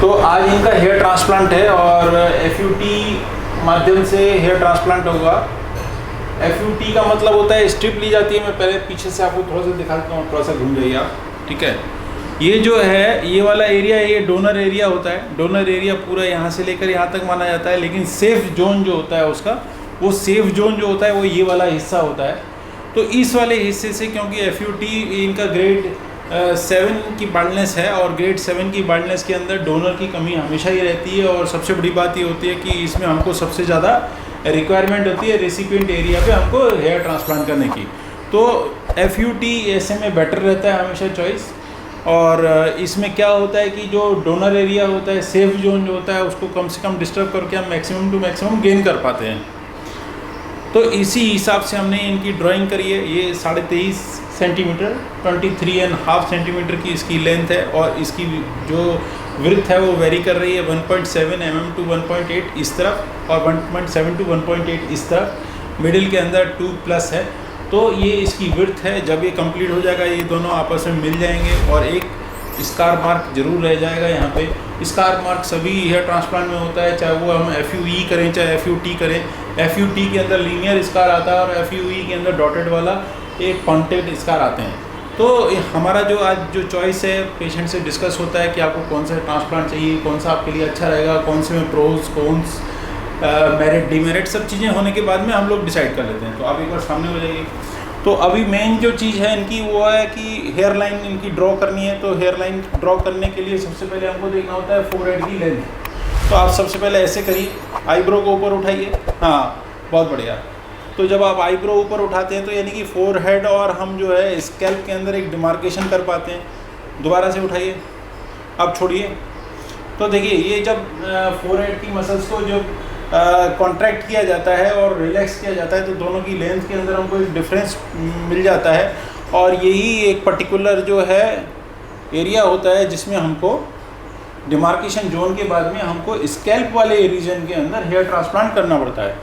तो आज इनका हेयर ट्रांसप्लांट है और FUT माध्यम से हेयर ट्रांसप्लांट होगा। FUT का मतलब होता है स्ट्रिप ली जाती है। मैं पहले पीछे से आपको थोड़ा सा दिखा देता हूँ, थोड़ा सा घूम जाइए आप, ठीक है। ये जो है ये वाला एरिया है, ये डोनर एरिया होता है। डोनर एरिया पूरा यहाँ से लेकर यहाँ तक माना जाता है, लेकिन सेफ जोन जो होता है उसका, वो सेफ जोन जो होता है वो ये वाला हिस्सा होता है। तो इस वाले हिस्से से, क्योंकि FUT इनका ग्रेड 7 की बाल्डनेस है और ग्रेड 7 की बाल्डनेस के अंदर डोनर की कमी हमेशा ही रहती है। और सबसे बड़ी बात ये होती है कि इसमें हमको सबसे ज़्यादा रिक्वायरमेंट होती है रेसिपिएंट एरिया पे हमको हेयर ट्रांसप्लांट करने की। तो FUT ऐसे में बेटर रहता है हमेशा चॉइस। और इसमें क्या होता है कि जो डोनर एरिया होता है, सेफ जोन जो होता है, उसको कम से कम डिस्टर्ब करके हम मैक्सिमम टू मैक्सिमम गेन कर पाते हैं। तो इसी हिसाब से हमने इनकी ड्राइंग करी है। ये 23.5 सेंटीमीटर 23.5 सेंटीमीटर की इसकी लेंथ है और इसकी जो विड्थ है वो वेरी कर रही है 1.7 mm टू 1.8 इस तरफ और 1.7 टू 1.8 इस तरफ। मिडिल के अंदर 2+ है। तो ये इसकी विड्थ है। जब ये कंप्लीट हो जाएगा ये दोनों आपस में मिल जाएंगे और एक स्कार मार्क जरूर रह जाएगा यहाँ पे। स्कार मार्क सभी हेयर ट्रांसप्लांट में होता है, चाहे वो हम FUE करें चाहे FUT करें। FUT के अंदर लीनियर स्कार आता है और FUE के अंदर डॉटेड वाला एक कॉन्टेक्ट स्कार आते हैं। तो हमारा जो आज जो चॉइस है पेशेंट से डिस्कस होता है कि आपको कौन सा ट्रांसप्लांट चाहिए, कौन सा आपके लिए अच्छा रहेगा, कौन से में प्रोज कॉन्स, मेरिट डिमेरिट, सब चीज़ें होने के बाद में हम लोग डिसाइड कर लेते हैं। तो आप एक बार सामने हो जाइए। तो अभी मेन जो चीज़ है इनकी वो है कि हेयर लाइन इनकी ड्रॉ करनी है। तो हेयर लाइन ड्रॉ करने के लिए सबसे पहले हमको देखना होता है फोरहेड की लेंथ। तो आप सबसे पहले ऐसे करिए, आईब्रो को ऊपर उठाइए। हाँ, बहुत बढ़िया। तो जब आप आईब्रो ऊपर उठाते हैं तो यानी कि फोरहेड और हम जो है स्कैल्प के अंदर एक डिमार्केशन कर पाते हैं। दोबारा से उठाइए, अब छोड़िए। तो देखिए ये जब फोरहेड की मसल्स को जब कॉन्ट्रैक्ट किया जाता है और रिलैक्स किया जाता है तो दोनों की लेंथ के अंदर हमको एक डिफरेंस मिल जाता है। और यही एक पर्टिकुलर जो है एरिया होता है जिसमें हमको डिमार्केशन जोन के बाद में हमको स्कैल्प वाले रीजन के अंदर हेयर ट्रांसप्लांट करना पड़ता है।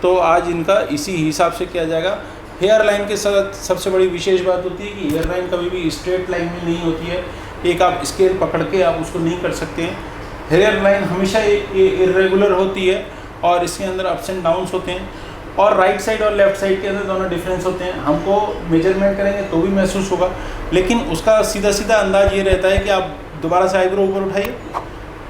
तो आज इनका इसी हिसाब से किया जाएगा। हेयर लाइन के साथ सबसे बड़ी विशेष बात होती है कि हेयर लाइन कभी भी स्ट्रेट लाइन में नहीं होती है। एक आप स्केल पकड़ के आप उसको नहीं कर सकते हैं। हेयर लाइन हमेशा इरेगुलर होती है और इसके अंदर अप्स एंड डाउन्स होते हैं और राइट साइड और लेफ्ट साइड के अंदर दोनों डिफरेंस होते हैं। हमको मेजरमेंट करेंगे तो भी महसूस होगा, लेकिन उसका सीधा सीधा अंदाज ये रहता है कि आप दोबारा से आईब्रो ऊपर उठाइए।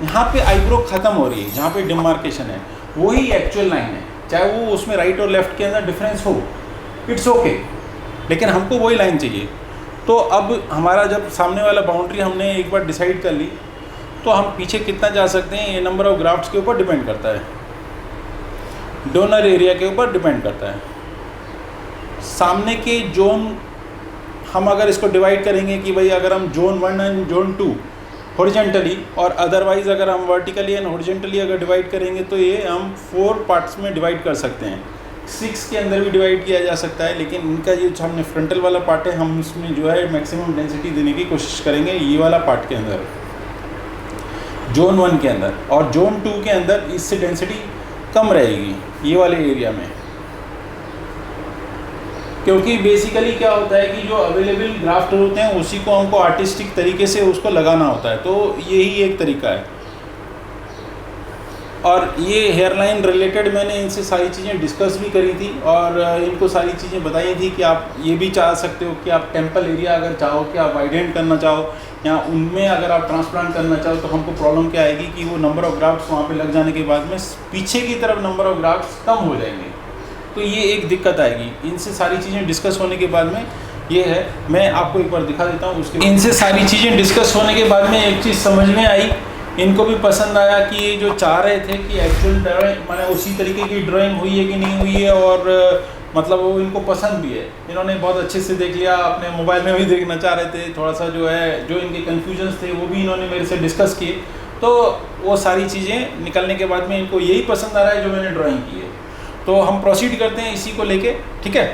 यहाँ पे आईब्रो ख़त्म हो रही है, जहाँ पे डिमार्केशन है वही एक्चुअल लाइन है, चाहे वो उसमें राइट और लेफ्ट के अंदर डिफरेंस हो, इट्स ओके, लेकिन हमको वही लाइन चाहिए। तो अब हमारा जब सामने वाला बाउंड्री हमने एक बार डिसाइड कर ली तो हम पीछे कितना जा सकते हैं ये नंबर ऑफ ग्राफ्ट्स के ऊपर डिपेंड करता है, डोनर एरिया के ऊपर डिपेंड करता है। सामने के जोन हम अगर इसको डिवाइड करेंगे कि भाई अगर हम जोन 1 एंड जोन 2 हॉरिजॉन्टली और अदरवाइज़ अगर हम वर्टिकली एंड हॉरिजॉन्टली अगर डिवाइड करेंगे तो ये हम 4 पार्ट्स में डिवाइड कर सकते हैं। 6 के अंदर भी डिवाइड किया जा सकता है, लेकिन इनका ये जो हमने फ्रंटल वाला पार्ट है हम इसमें जो है मैक्सिमम डेंसिटी देने की कोशिश करेंगे ये वाला पार्ट के अंदर, जोन 1 के अंदर। और जोन 2 के अंदर इससे डेंसिटी कम रहेगी ये वाले एरिया में, क्योंकि बेसिकली क्या होता है कि जो अवेलेबल ग्राफ्ट होते हैं उसी को हमको आर्टिस्टिक तरीके से उसको लगाना होता है। तो यही एक तरीका है। और ये हेयर लाइन रिलेटेड मैंने इनसे सारी चीज़ें डिस्कस भी करी थी और इनको सारी चीज़ें बताई थी कि आप ये भी चाह सकते हो कि आप टेम्पल एरिया अगर चाहो कि आप वाइडेंट करना चाहो या उनमें अगर आप ट्रांसप्लांट करना चाहो तो हमको प्रॉब्लम क्या आएगी कि वो नंबर ऑफ़ ग्राफ्ट्स वहाँ पे लग जाने के बाद में पीछे की तरफ नंबर ऑफ़ ग्राफ्ट्स कम हो जाएंगे। तो ये एक दिक्कत आएगी। इनसे सारी चीज़ें डिस्कस होने के बाद में ये है, मैं आपको एक बार दिखा देता हूँ। उसके इनसे सारी चीज़ें डिस्कस होने के बाद में एक चीज़ समझ में आई, इनको भी पसंद आया कि ये जो चाह रहे थे कि एक्चुअल ड्राइंग मैंने उसी तरीके की ड्राइंग हुई है कि नहीं हुई है, और मतलब वो इनको पसंद भी है। इन्होंने बहुत अच्छे से देख लिया, अपने मोबाइल में भी देखना चाह रहे थे, थोड़ा सा जो है जो इनके कन्फ्यूजन्स थे वो भी इन्होंने मेरे से डिस्कस किए। तो वो सारी चीज़ें निकलने के बाद में इनको यही पसंद आ रहा है जो मैंने ड्राइंग की है। तो हम प्रोसीड करते हैं इसी को लेके, ठीक है।